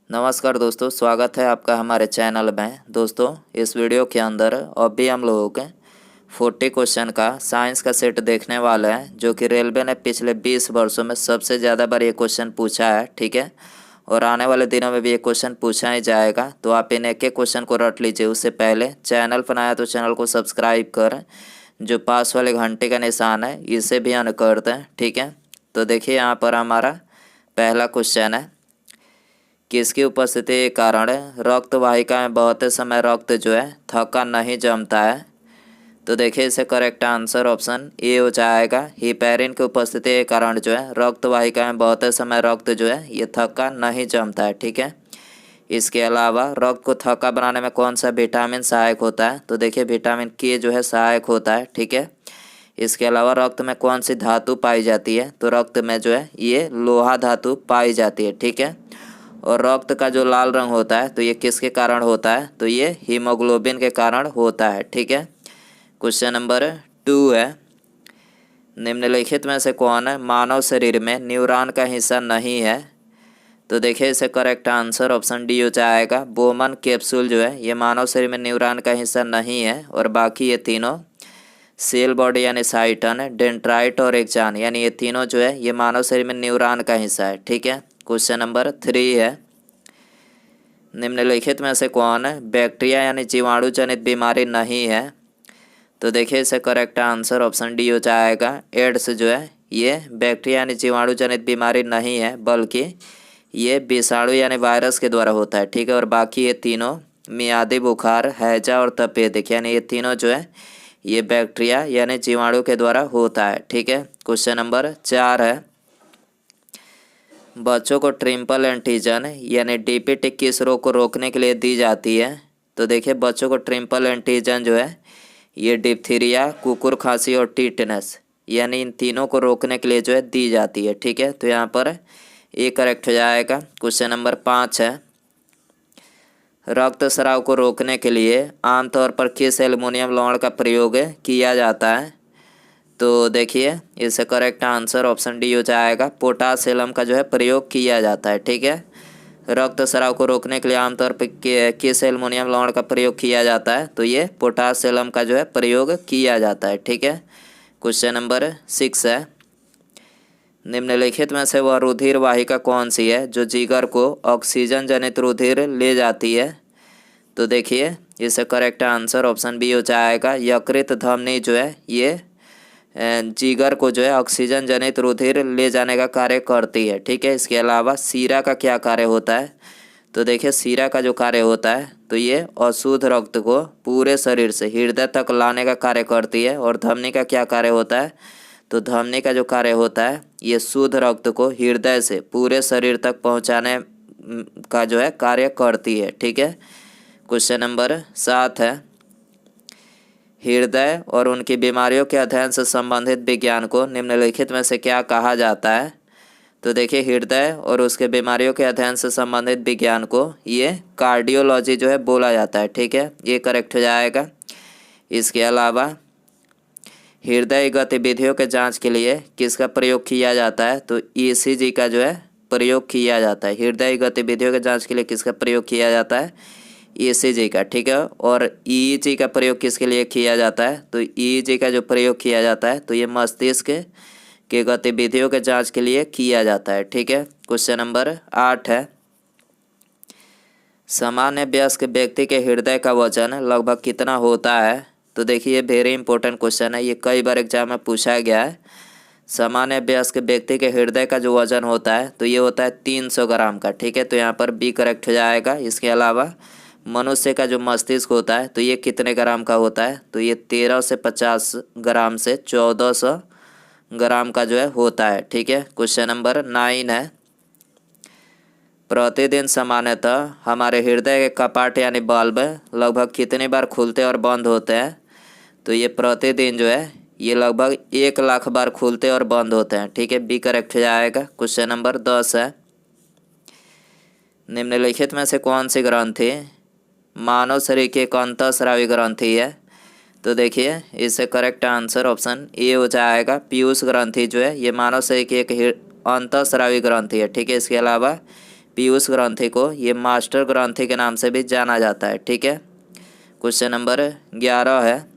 नमस्कार दोस्तों, स्वागत है आपका हमारे चैनल में। दोस्तों, इस वीडियो के अंदर अभी हम लोगों के 40 क्वेश्चन का साइंस का सेट देखने वाले हैं, जो कि रेलवे ने पिछले 20 वर्षों में सबसे ज़्यादा बार ये क्वेश्चन पूछा है। ठीक है, और आने वाले दिनों में भी ये क्वेश्चन पूछा ही जाएगा। तो आप इन एक एक क्वेश्चन को रट लीजिए। उससे पहले चैनल पर आया तो चैनल को सब्सक्राइब कर, जो पास वाले घंटे का निशान है इसे भी ऑन कर दें। ठीक है, तो देखिए यहाँ पर हमारा पहला क्वेश्चन है, किसकी उपस्थिति के कारण रक्त वाहिका में बहते समय रक्त जो है थक्का नहीं जमता है। तो देखिए इसे करेक्ट आंसर ऑप्शन ए हो जाएगा। हिपैरिन की उपस्थिति के कारण जो है रक्त वाहिका में बहते समय रक्त जो है ये थक्का नहीं जमता है। ठीक है, इसके अलावा रक्त को थक्का बनाने में कौन सा विटामिन सहायक होता है। तो देखिए विटामिन के जो है सहायक होता है। ठीक है, इसके अलावा रक्त में कौन सी धातु पाई जाती है। तो रक्त में जो है ये लोहा धातु पाई जाती है। ठीक है, और रक्त का जो लाल रंग होता है तो ये किसके कारण होता है। तो ये हीमोग्लोबिन के कारण होता है। ठीक है, क्वेश्चन नंबर 2 है, निम्नलिखित में से कौन है मानव शरीर में न्यूरॉन का हिस्सा नहीं है। तो देखिए इसे करेक्ट आंसर ऑप्शन डी हो जाएगा। बोमन कैप्सूल जो है ये मानव शरीर में न्यूरॉन का हिस्सा नहीं है, और बाकी ये तीनों सेल बॉडी यानी साइटन, डेंड्राइट और एक्सॉन यानी ये तीनों जो है ये मानव शरीर में न्यूरॉन का हिस्सा है। ठीक है, क्वेश्चन नंबर 3 है, निम्नलिखित में से कौन है बैक्टीरिया यानी जीवाणु जनित बीमारी नहीं है। तो देखिए इसे करेक्ट आंसर ऑप्शन डी हो जाएगा। एड्स जो है ये बैक्टीरिया यानी जीवाणु जनित बीमारी नहीं है, बल्कि ये विषाणु यानी वायरस के द्वारा होता है। ठीक है, और बाकी ये तीनों मियादी बुखार, हैजा और तपेदिक यानी ये तीनों जो है ये बैक्टीरिया यानी जीवाणु के द्वारा होता है। ठीक है, क्वेश्चन नंबर 4 है, बच्चों को ट्रिपल एंटीजन यानी डीपीटी किस रोग को रोकने के लिए दी जाती है। तो देखिए बच्चों को ट्रिपल एंटीजन जो है ये डिप्थीरिया, कुकुर खांसी और टीटनस यानी इन तीनों को रोकने के लिए जो है दी जाती है। ठीक है, तो यहाँ पर ए करेक्ट हो जाएगा। क्वेश्चन नंबर 5 है, रक्त स्राव को रोकने के लिए आमतौर पर किस एल्युमिनियम लवण का प्रयोग किया जाता है। तो देखिए इसे करेक्ट आंसर ऑप्शन डी हो जाएगा। पोटासियम का जो है प्रयोग किया जाता है। ठीक है, रक्त स्राव को रोकने के लिए आमतौर पर किस एल्युमिनियम लवण का प्रयोग किया जाता है। तो ये पोटासियम का जो है प्रयोग किया जाता है। ठीक है, क्वेश्चन नंबर 6 है, निम्नलिखित में से वह रुधिर वाहिका कौन सी है जो जिगर को ऑक्सीजन जनित रुधिर ले जाती है। तो देखिए इसे करेक्ट आंसर ऑप्शन बी हो जाएगा। यकृत धमनी जो है ये जिगर को जो है ऑक्सीजन जनित रुधिर ले जाने का कार्य करती है। ठीक है, इसके अलावा सीरा का क्या कार्य होता है। तो देखिए सीरा का जो कार्य होता है तो ये अशुद्ध रक्त को पूरे शरीर से हृदय तक लाने का कार्य करती है। और धमनी का क्या कार्य होता है। तो धमनी का जो कार्य होता है ये शुद्ध रक्त को हृदय से पूरे शरीर तक पहुँचाने का जो है कार्य करती है। ठीक है, क्वेश्चन नंबर 7 है, हृदय और उनकी बीमारियों के अध्ययन से संबंधित विज्ञान को निम्नलिखित में से क्या कहा जाता है। तो देखिए हृदय और उसके बीमारियों के अध्ययन से संबंधित विज्ञान को ये कार्डियोलॉजी जो है बोला जाता है। ठीक है, ये करेक्ट हो जाएगा। इसके अलावा हृदय गतिविधियों के जांच के लिए किसका प्रयोग किया जाता है। तो ईसीजी का जो है प्रयोग किया जाता है। हृदय गतिविधियों के जाँच के लिए किसका प्रयोग किया जाता है। ईसीजी का। ठीक है, और ईईजी का प्रयोग किसके लिए किया जाता है। तो ईईजी का जो प्रयोग किया जाता है तो ये मस्तिष्क के गतिविधियों के जांच के लिए किया जाता है। ठीक है, क्वेश्चन नंबर 8 है, सामान्य वयस्क व्यक्ति के हृदय का वजन लगभग कितना होता है। तो देखिए ये वेरी इंपॉर्टेंट क्वेश्चन है, ये कई बार एग्जाम में पूछा गया है। सामान्य वयस्क व्यक्ति के हृदय का जो वजन होता है तो ये होता है 300 ग्राम का। ठीक है, तो यहाँ पर बी करेक्ट हो जाएगा। इसके अलावा मनुष्य का जो मस्तिष्क होता है तो ये कितने ग्राम का होता है। तो ये 13 से 50 ग्राम से 1400 ग्राम का जो है होता है। ठीक है, क्वेश्चन नंबर 9 है, प्रतिदिन सामान्यतः हमारे हृदय के कपाट यानी बल्ब लगभग कितनी बार खुलते और बंद होते हैं। तो ये प्रतिदिन जो है ये लगभग 1 लाख बार खुलते और बंद होते हैं। ठीक है, बी करेक्ट हो जाएगा। क्वेश्चन नंबर 10 है, निम्नलिखित में से कौन सी ग्रंथि मानव शरीर की एक अंतःस्रावी ग्रंथि है। तो देखिए इससे करेक्ट आंसर ऑप्शन ए हो जाएगा। पीयूष ग्रंथि जो है ये मानव शरीर की एक अंतःस्रावी ग्रंथि है। ठीक है, इसके अलावा पीयूष ग्रंथि को ये मास्टर ग्रंथि के नाम से भी जाना जाता है। ठीक है। क्वेश्चन नंबर 11 है,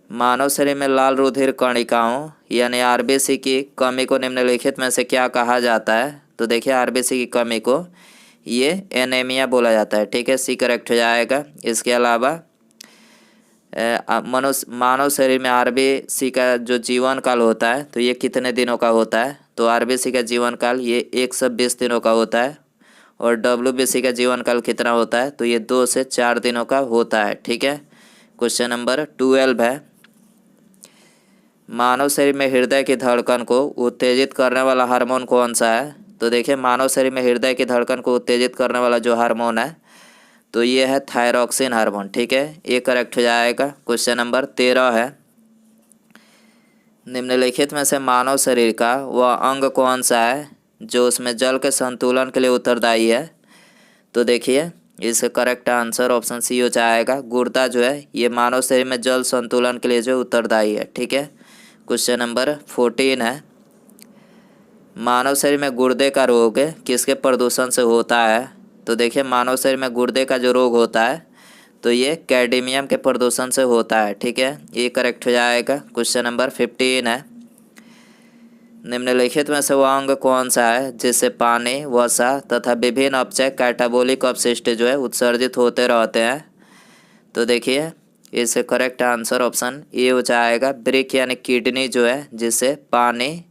मानव शरीर में लाल रुधिर कणिकाओं यानी आरबीसी की कमी को निम्नलिखित में से क्या कहा जाता है? तो देखिए आरबीसी की कमी को ये एनीमिया बोला जाता है। ठीक है, सी करेक्ट हो जाएगा। इसके अलावा मानव शरीर में आरबीसी का जो जीवन काल होता है तो ये कितने दिनों का होता है? तो आरबीसी का जीवन काल ये 120 दिनों का होता है। और डब्ल्यूबीसी का जीवन काल कितना होता है? तो ये 2 से 4 दिनों का होता है। ठीक है। क्वेश्चन नंबर 12 है, मानव शरीर में हृदय की धड़कन को उत्तेजित करने वाला हार्मोन कौन सा है? तो देखिए मानव शरीर में हृदय की धड़कन को उत्तेजित करने वाला जो हार्मोन है तो ये है थायरॉक्सिन हार्मोन। ठीक है, ये करेक्ट हो जाएगा। क्वेश्चन नंबर 13 है, निम्नलिखित में से मानव शरीर का वह अंग कौन सा है जो उसमें जल के संतुलन के लिए उत्तरदायी है? तो देखिए इसका करेक्ट आंसर ऑप्शन सी हो जाएगा। गुर्दा जो है ये मानव शरीर में जल संतुलन के लिए जो उत्तरदायी है। ठीक है। क्वेश्चन नंबर 14 है, मानव शरीर में गुर्दे का रोग किसके प्रदूषण से होता है? तो देखिए मानव शरीर में गुर्दे का जो रोग होता है तो ये कैडमियम के प्रदूषण से होता है। ठीक है, ये करेक्ट हो जाएगा। क्वेश्चन नंबर 15 है, निम्नलिखित में से वह अंग कौन सा है जिससे पानी, वसा तथा विभिन्न अपचय कैटाबोलिक अपशिष्ट जो है उत्सर्जित होते रहते हैं? तो देखिए इससे करेक्ट आंसर ऑप्शन ए हो जाएगा। ब्रिक यानी किडनी जो है जिससे पानी,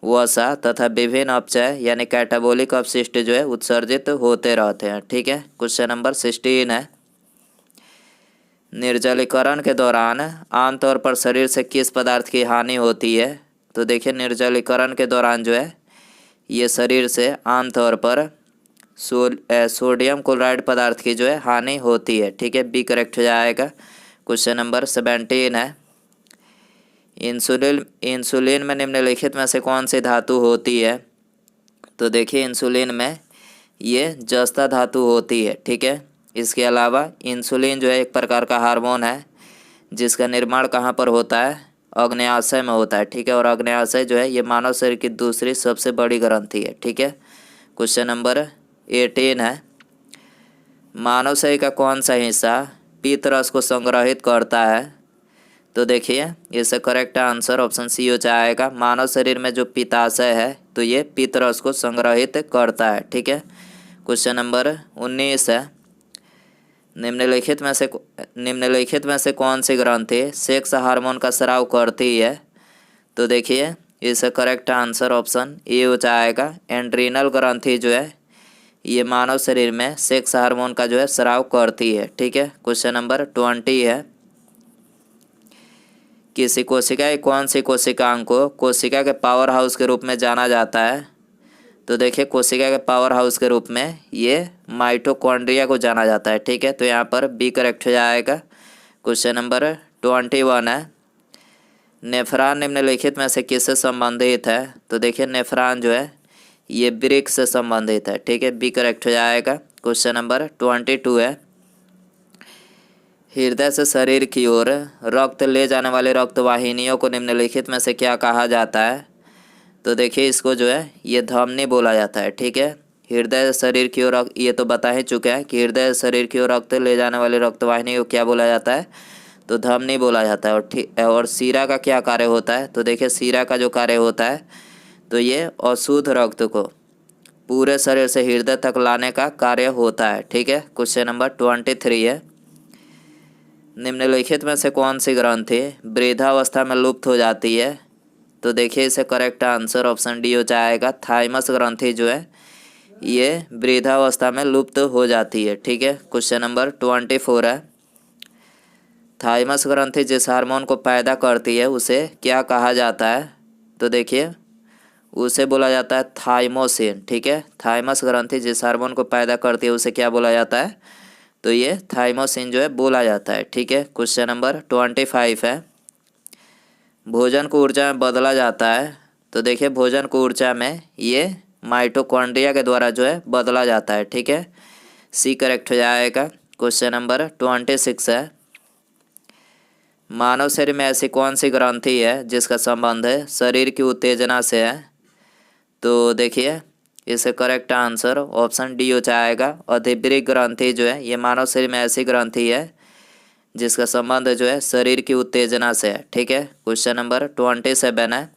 वसा तथा विभिन्न अपचय यानी कैटाबोलिक अपशिष्ट जो है उत्सर्जित होते रहते हैं। ठीक है। क्वेश्चन नंबर 16 है, निर्जलीकरण के दौरान आमतौर पर शरीर से किस पदार्थ की हानि होती है? तो देखिए निर्जलीकरण के दौरान जो है ये शरीर से आमतौर पर सोडियम क्लोराइड पदार्थ की जो है हानि होती है। ठीक है, बी करेक्ट हो जाएगा। क्वेश्चन नंबर 17 है, इंसुलिन में निम्नलिखित में से कौन सी धातु होती है? तो देखिए इंसुलिन में ये जस्ता धातु होती है। ठीक है। इसके अलावा इंसुलिन जो है एक प्रकार का हार्मोन है जिसका निर्माण कहाँ पर होता है? अग्न्याशय में होता है। ठीक है, और अग्न्याशय जो है ये मानव शरीर की दूसरी सबसे बड़ी ग्रंथि है। ठीक है। क्वेश्चन नंबर 18 है, मानव शरीर का कौन सा हिस्सा पीत रस को संग्रहित करता है? तो देखिए इससे करेक्ट आंसर ऑप्शन सी हो जाएगा। मानव शरीर में जो पित्ताशय है तो ये पित्त रस को संग्रहित करता है। ठीक है। क्वेश्चन नंबर 19 है, निम्नलिखित में से कौन सी ग्रंथि सेक्स हार्मोन का स्राव करती है? तो देखिए इसका करेक्ट आंसर ऑप्शन ए हो जाएगा। एंड्रीनल ग्रंथि जो है ये मानव शरीर में सेक्स हार्मोन का जो है स्राव करती है। ठीक है। क्वेश्चन नंबर 20 है, किसी कोशिका की कौन सी कोशिकांग को कोशिका के पावर हाउस के रूप में जाना जाता है? तो देखिए कोशिका के पावर हाउस के रूप में ये माइटोकॉन्ड्रिया को जाना जाता है। ठीक है, तो यहाँ पर बी करेक्ट हो जाएगा। क्वेश्चन नंबर 21 है, नेफ्रॉन निम्नलिखित में से किससे संबंधित है? तो देखिए नेफ्रॉन जो है ये वृक्क से संबंधित है। ठीक है, बी करेक्ट हो जाएगा। क्वेश्चन नंबर 22 है, हृदय से शरीर की ओर रक्त ले जाने वाले रक्त वाहिनियों को निम्नलिखित में से क्या कहा जाता है? तो देखिए इसको जो है ये धमनी बोला जाता है। ठीक है, हृदय से शरीर की ओर ये तो बता ही चुके हैं कि हृदय से शरीर की ओर रक्त ले जाने वाले रक्त वाहिनी को क्या बोला जाता है? तो धमनी बोला जाता है। और सीरा का क्या कार्य होता है? तो देखिए सीरा का जो कार्य होता है तो ये अशुद्ध रक्त को पूरे शरीर से हृदय तक लाने का कार्य होता है। ठीक है। क्वेश्चन नंबर 23 है, निम्नलिखित में से कौन सी ग्रंथि वृद्धावस्था में लुप्त हो जाती है? तो देखिए इसे करेक्ट आंसर ऑप्शन डी हो जाएगा। थाइमस ग्रंथि जो है ये वृद्धावस्था में लुप्त हो जाती है। ठीक है। क्वेश्चन नंबर 24 है, थाइमस ग्रंथि जिस हार्मोन को पैदा करती है उसे क्या कहा जाता है? तो देखिए उसे बोला जाता है थाइमोसिन। ठीक है, थाइमस ग्रंथि जिस हार्मोन को पैदा करती है उसे क्या बोला जाता है? तो ये थाइमोसिन जो है बोला जाता है। ठीक है। क्वेश्चन नंबर 25 है, भोजन को ऊर्जा में बदला जाता है। तो देखिए भोजन को ऊर्जा में ये माइटोकॉन्ड्रिया के द्वारा जो है बदला जाता है। ठीक है, सी करेक्ट हो जाएगा। क्वेश्चन नंबर 26 है, मानव शरीर में ऐसी कौन सी ग्रंथि है जिसका संबंध है शरीर की उत्तेजना से है? तो देखिए इससे करेक्ट आंसर ऑप्शन डी हो जाएगा। अधिभृत ग्रंथि जो है ये मानव शरीर में ऐसी ग्रंथि है जिसका संबंध जो है शरीर की उत्तेजना से है। ठीक है, क्वेश्चन नंबर 27 है।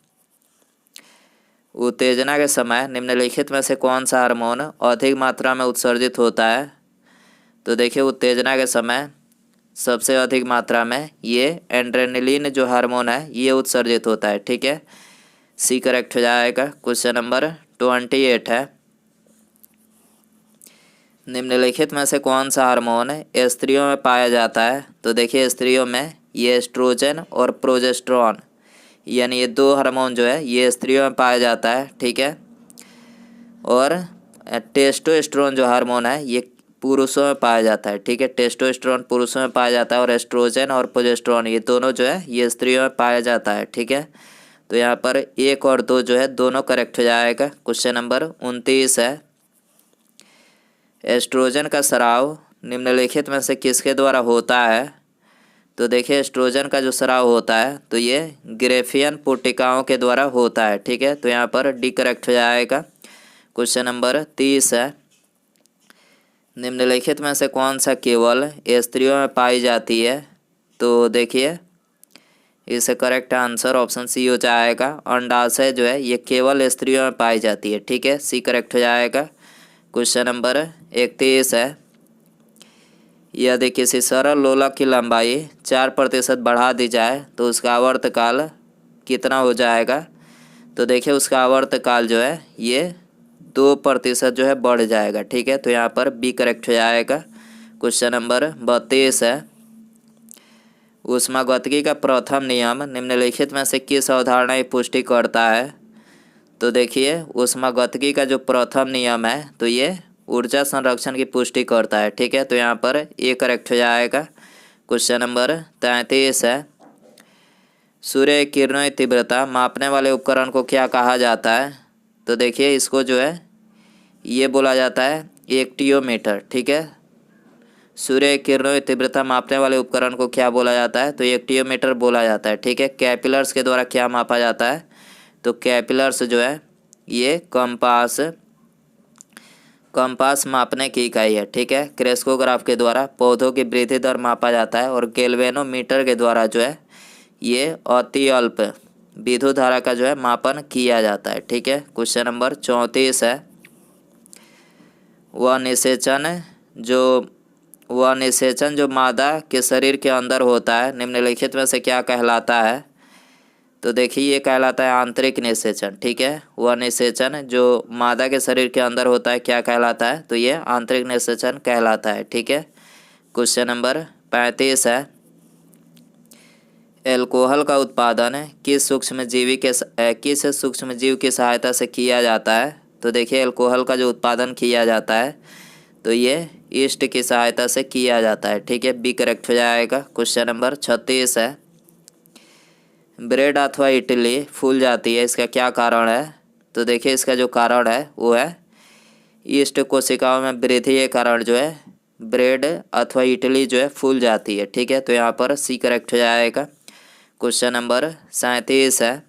उत्तेजना के समय निम्नलिखित में से कौन सा हार्मोन अधिक मात्रा में उत्सर्जित होता है? तो देखिए उत्तेजना के समय सबसे अधिक मात्रा में ये एड्रेनलिन जो हार्मोन है ये उत्सर्जित होता है। ठीक है, सी करेक्ट हो जाएगा। क्वेश्चन नंबर 28 है। निम्नलिखित में से कौन सा हार्मोन स्त्रियों में पाया जाता है? तो देखिए स्त्रियों में ये एस्ट्रोजन और प्रोजेस्टेरोन यानी ये दो हार्मोन जो है ये स्त्रियों में पाया जाता है। ठीक है, और टेस्टोस्टेरोन जो हार्मोन है ये पुरुषों में पाया जाता है। ठीक है, टेस्टोस्टेरोन पुरुषों में पाया जाता है और एस्ट्रोजन और प्रोजेस्टेरोन ये दोनों जो है ये स्त्रियों में पाया जाता है। ठीक है, तो यहाँ पर 1 और 2 जो है दोनों करेक्ट हो जाएगा। क्वेश्चन नंबर 29 है। एस्ट्रोजन का स्राव निम्नलिखित में से किसके द्वारा होता है? तो देखिए एस्ट्रोजन का जो स्राव होता है तो ये ग्रेफियन पुटिकाओं के द्वारा होता है। ठीक है, तो यहाँ पर डी करेक्ट हो जाएगा। क्वेश्चन नंबर 30 है। निम्नलिखित में से कौन सा केवल स्त्रियों में पाई जाती है? तो देखिए इससे करेक्ट आंसर ऑप्शन सी हो जाएगा। अंडाशय जो है ये केवल स्त्रियों में पाई जाती है। ठीक है, सी करेक्ट हो जाएगा। क्वेश्चन नंबर 31 है। यदि किसी सरल लोलक की लंबाई 4% बढ़ा दी जाए तो उसका आवर्तकाल कितना हो जाएगा? तो देखिए उसका आवर्तकाल जो है ये 2% जो है बढ़ जाएगा। ठीक है, तो यहाँ पर बी करेक्ट हो जाएगा। क्वेश्चन नंबर 32 है। ऊष्मागतिकी का प्रथम नियम निम्नलिखित में से किस अवधारणा की पुष्टि करता है? तो देखिए ऊष्मागतिकी का जो प्रथम नियम है तो ये ऊर्जा संरक्षण की पुष्टि करता है। ठीक है, तो यहाँ पर ए करेक्ट हो जाएगा। क्वेश्चन नंबर 33 है। सूर्य की किरणों की तीव्रता मापने वाले उपकरण को क्या कहा जाता है? तो देखिए इसको जो है ये बोला जाता है एक्टियोमीटर। ठीक है, सूर्य की किरणों की तीव्रता मापने वाले उपकरण को क्या बोला जाता है? तो एक्टियोमीटर बोला जाता है। ठीक है, कैपिलर्स के द्वारा क्या मापा जाता है? तो कैपिलर्स जो है ये कंपास मापने की इकाई है। ठीक है, क्रेस्कोग्राफ के द्वारा पौधों की वृद्धि दर मापा जाता है और गैल्वेनोमीटर के द्वारा जो है ये अति अल्प विद्युत धारा का जो है मापन किया जाता है। ठीक है, क्वेश्चन नंबर 34 है। वह निषेचन जो मादा के शरीर के अंदर होता है निम्नलिखित में से क्या कहलाता है? तो देखिए ये कहलाता है आंतरिक निषेचन। ठीक है, वह निषेचन जो मादा के शरीर के अंदर होता है क्या कहलाता है? तो ये आंतरिक निषेचन कहलाता है। ठीक है, क्वेश्चन नंबर 35 है। एल्कोहल का उत्पादन किस सूक्ष्मजीव की सहायता से किया जाता है? तो देखिए एल्कोहल का जो उत्पादन किया जाता है तो ये ईस्ट की सहायता से किया जाता है। ठीक है, बी करेक्ट हो जाएगा। क्वेश्चन नंबर 36 है। ब्रेड अथवा इडली फूल जाती है, इसका क्या कारण है? तो देखिए इसका जो कारण है वो है ईस्ट कोशिकाओं में वृद्धि के कारण जो है ब्रेड अथवा इडली जो है फूल जाती है। ठीक है, तो यहाँ पर सी करेक्ट हो जाएगा। क्वेश्चन नंबर 37 है।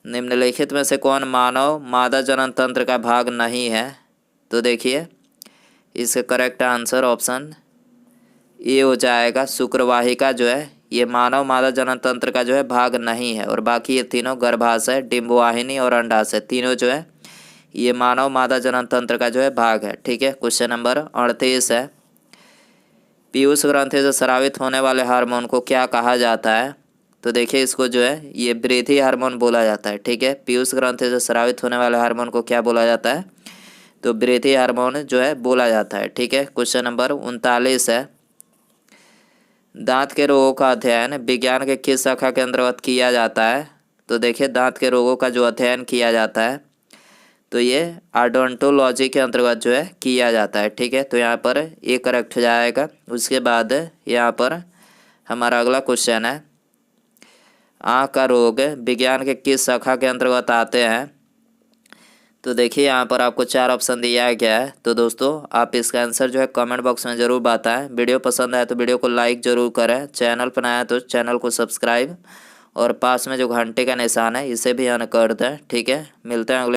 निम्नलिखित में से कौन मानव मादा जनन तंत्र का भाग नहीं है? तो देखिए इसका करेक्ट आंसर ऑप्शन ए हो जाएगा। शुक्रवाहिका जो है ये मानव मादा जनन तंत्र का जो है भाग नहीं है और बाकी ये तीनों गर्भाशय, डिंबवाहिनी और अंडाशय तीनों जो है ये मानव मादा जनन तंत्र का जो है भाग है। ठीक है, क्वेश्चन नंबर 38 है। पीयूष ग्रंथि से स्रावित होने वाले हार्मोन को क्या कहा जाता है? तो देखिए इसको जो है ये वृद्धि हार्मोन बोला जाता है। ठीक है, पीयूष ग्रंथि से स्रावित होने वाले हार्मोन को क्या बोला जाता है? तो वृद्धि हार्मोन जो है बोला जाता है। ठीक है, क्वेश्चन नंबर 39 है। दांत के रोगों का अध्ययन विज्ञान के किस शाखा के अंतर्गत किया जाता है? तो देखिए दांत के रोगों का जो अध्ययन किया जाता है तो ये ऑडोंटोलॉजी के अंतर्गत जो है किया जाता है। ठीक है, तो यहाँ पर ए करेक्ट हो जाएगा। उसके बाद यहाँ पर हमारा अगला क्वेश्चन है। आँख का रोग विज्ञान के किस शाखा के अंतर्गत आते हैं? तो देखिए यहाँ पर आपको 4 ऑप्शन दिया गया है। तो दोस्तों आप इसका आंसर जो है कमेंट बॉक्स में ज़रूर बताएं। वीडियो पसंद आए तो वीडियो को लाइक ज़रूर करें। चैनल पर नया तो चैनल को सब्सक्राइब और पास में जो घंटे का निशान है इसे भी ऑन कर दें। ठीक है, मिलते हैं अगले